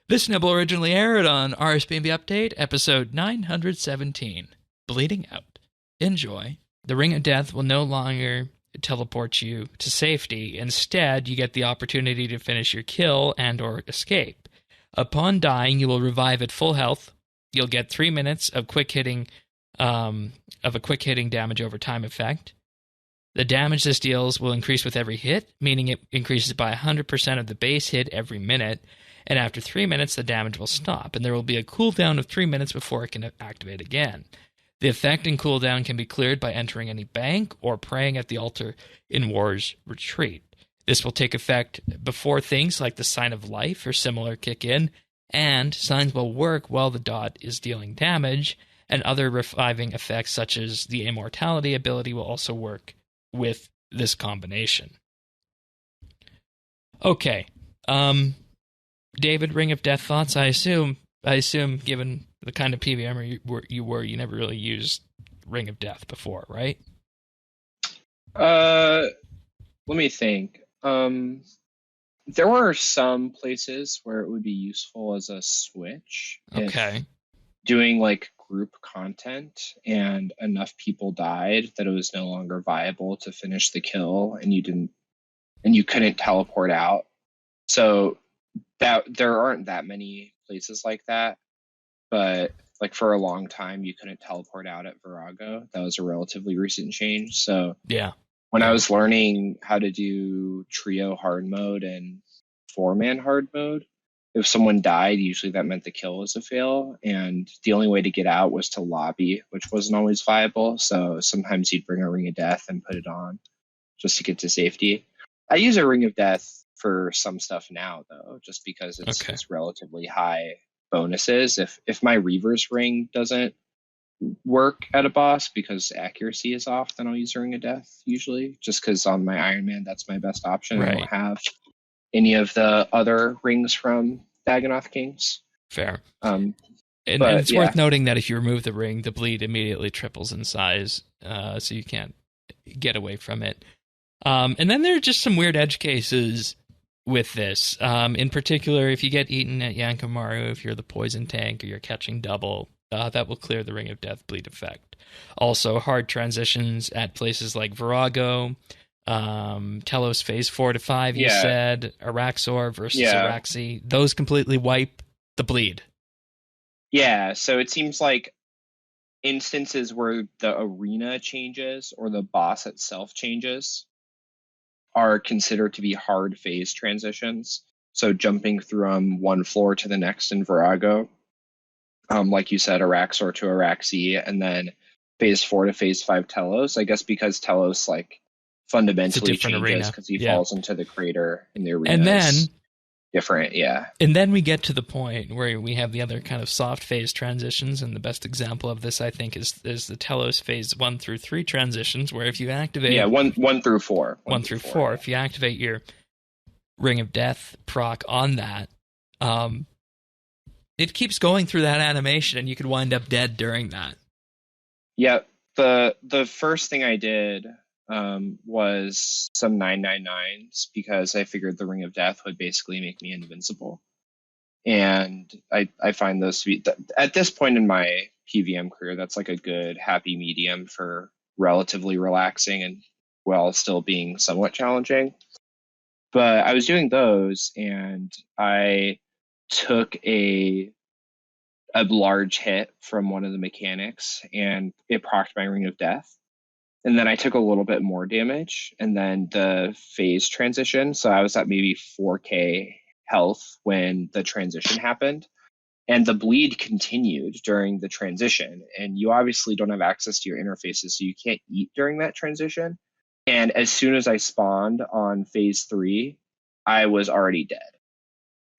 This nibble originally aired on RSBANDB Update, episode 917, Bleeding Out. Enjoy. The Ring of Death will no longer teleport you to safety. Instead, you get the opportunity to finish your kill and or escape. Upon dying, you will revive at full health. You'll get 3 minutes of quick hitting damage over time effect. The damage this deals will increase with every hit, meaning it increases by 100% of the base hit every minute. And after 3 minutes, the damage will stop, and there will be a cooldown of 3 minutes before it can activate again. The effect and cooldown can be cleared by entering any bank or praying at the altar in War's Retreat. This will take effect before things like the Sign of Life or similar kick in, and signs will work while the DoT is dealing damage, and other reviving effects such as the Immortality ability will also work with this combination. Okay, David, Ring of Death thoughts? I assume, given the kind of PVMer you were, you never really used Ring of Death before, right? Let me think. There were some places where it would be useful as a switch. Okay. If doing like group content and enough people died that it was no longer viable to finish the kill, and you couldn't teleport out. So that there aren't that many places like that, but like for a long time you couldn't teleport out at Virago. That was a relatively recent change. So yeah, when I was learning how to do trio hard mode and 4-man hard mode, if someone died, usually that meant the kill was a fail, and the only way to get out was to lobby, which wasn't always viable. So sometimes you'd bring a Ring of Death and put it on just to get to safety. I use a Ring of Death for some stuff now, though, just because it's relatively high bonuses. If my Reaver's Ring doesn't work at a boss because accuracy is off, then I'll use a Ring of Death usually, just because on my Iron Man that's my best option. Right. I don't have any of the other rings from Dagonoth Kings. Fair. And it's worth noting that if you remove the ring, the bleed immediately triples in size, so you can't get away from it. And then there are just some weird edge cases with this. In particular, if you get eaten at Yankomaru, if you're the poison tank or you're catching double, that will clear the Ring of Death bleed effect. Also, hard transitions at places like Virago, Telos Phase 4 to 5, you said, Araxor versus Araxi, those completely wipe the bleed. Yeah, so it seems like instances where the arena changes or the boss itself changes are considered to be hard phase transitions. So jumping from one floor to the next in Virago, like you said, Araxor to Araxi, and then Phase 4 to Phase 5 Telos. I guess because Telos like fundamentally changes because he falls into the crater in the arena. And then different, And then we get to the point where we have the other kind of soft phase transitions, and the best example of this, I think, is the Telos Phase 1 through 3 transitions, where if you activate... 1 through 4. 1 through 4. If you activate your Ring of Death proc on that, it keeps going through that animation, and you could wind up dead during that. Yeah, the first thing I did was some 999s because I figured the Ring of Death would basically make me invincible. And I find those to be, at this point in my PVM career, that's like a good happy medium for relatively relaxing and while still being somewhat challenging. But I was doing those and I took a large hit from one of the mechanics and it procced my Ring of Death. And then I took a little bit more damage, and then the phase transition. So I was at maybe 4K health when the transition happened. And the bleed continued during the transition. And you obviously don't have access to your interfaces, so you can't eat during that transition. And as soon as I spawned on Phase 3, I was already dead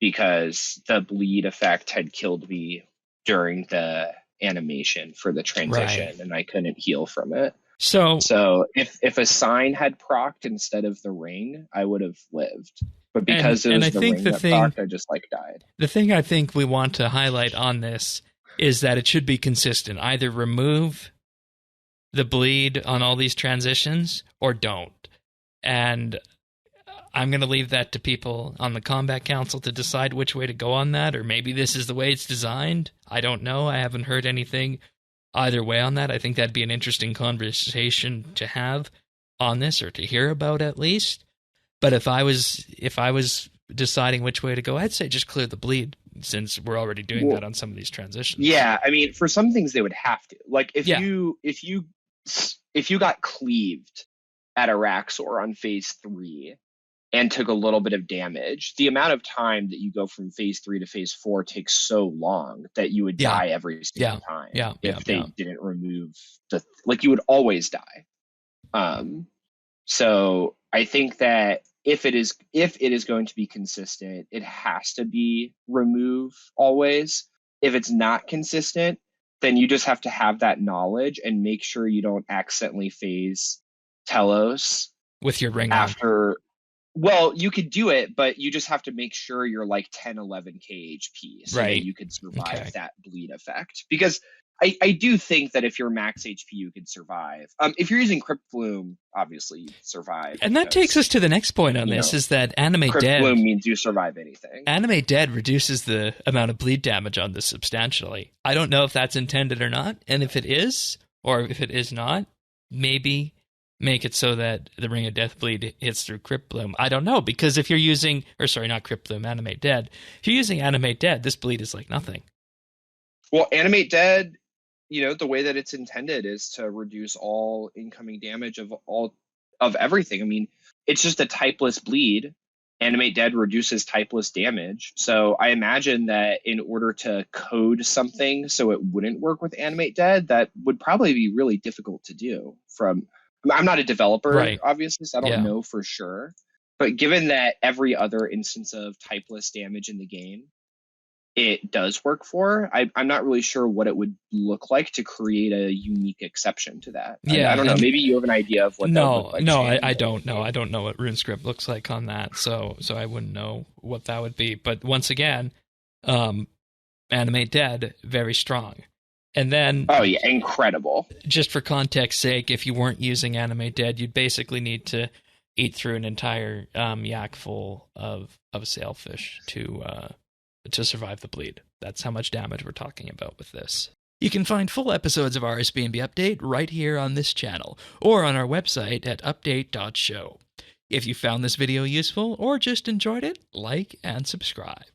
because the bleed effect had killed me during the animation for the transition, and I couldn't heal from it. So if a sign had procced instead of the ring, I would have lived. But because it was the ring that procced, I just died. The thing I think we want to highlight on this is that it should be consistent. Either remove the bleed on all these transitions or don't. And I'm going to leave that to people on the Combat Council to decide which way to go on that, or maybe this is the way it's designed. I don't know. I haven't heard anything either way on that. I think that'd be an interesting conversation to have on this, or to hear about at least. But if I was deciding which way to go, I'd say just clear the bleed, since we're already doing that on some of these transitions. Yeah, I mean, for some things they would have to. Like if you got cleaved at Araxor on phase 3 and took a little bit of damage, the amount of time that you go from phase 3 to phase 4 takes so long that you would die every single time if they didn't remove you would always die. So I think that if it is going to be consistent, it has to be remove always. If it's not consistent, then you just have to have that knowledge and make sure you don't accidentally phase Telos with your ring after. Well, you could do it, but you just have to make sure you're like 10, 11k HP so that you can survive that bleed effect. Because I do think that if you're max HP, you can survive. If you're using Crypt Bloom, obviously you survive. And that takes us to the next point on this, is that Animate Crypt Dead... Bloom means you survive anything. Animate Dead reduces the amount of bleed damage on this substantially. I don't know if that's intended or not, and if it is, or if it is not, maybe make it so that the Ring of Death bleed hits through Crypt Bloom. I don't know, because if you're using... Or sorry, not Crypt Bloom, Animate Dead. If you're using Animate Dead, this bleed is like nothing. Well, Animate Dead... the way that it's intended is to reduce all incoming damage of everything. I mean, it's just a typeless bleed. Animate Dead reduces typeless damage. So I imagine that in order to code something so it wouldn't work with Animate Dead, that would probably be really difficult to do. I'm not a developer, obviously, so I don't know for sure. But given that every other instance of typeless damage in the game it does work for, I'm not really sure what it would look like to create a unique exception to that. I don't know. Maybe you have an idea of what that would look like. No, I don't know. I don't know what RuneScript looks like on that, so I wouldn't know what that would be. But once again, Animate Dead, very strong. And then... Oh, yeah, incredible. Just for context sake, if you weren't using Animate Dead, you'd basically need to eat through an entire yak full of sailfish to survive the bleed. That's how much damage we're talking about with this. You can find full episodes of RSBANDB Update right here on this channel, or on our website at update.show. If you found this video useful, or just enjoyed it, like and subscribe.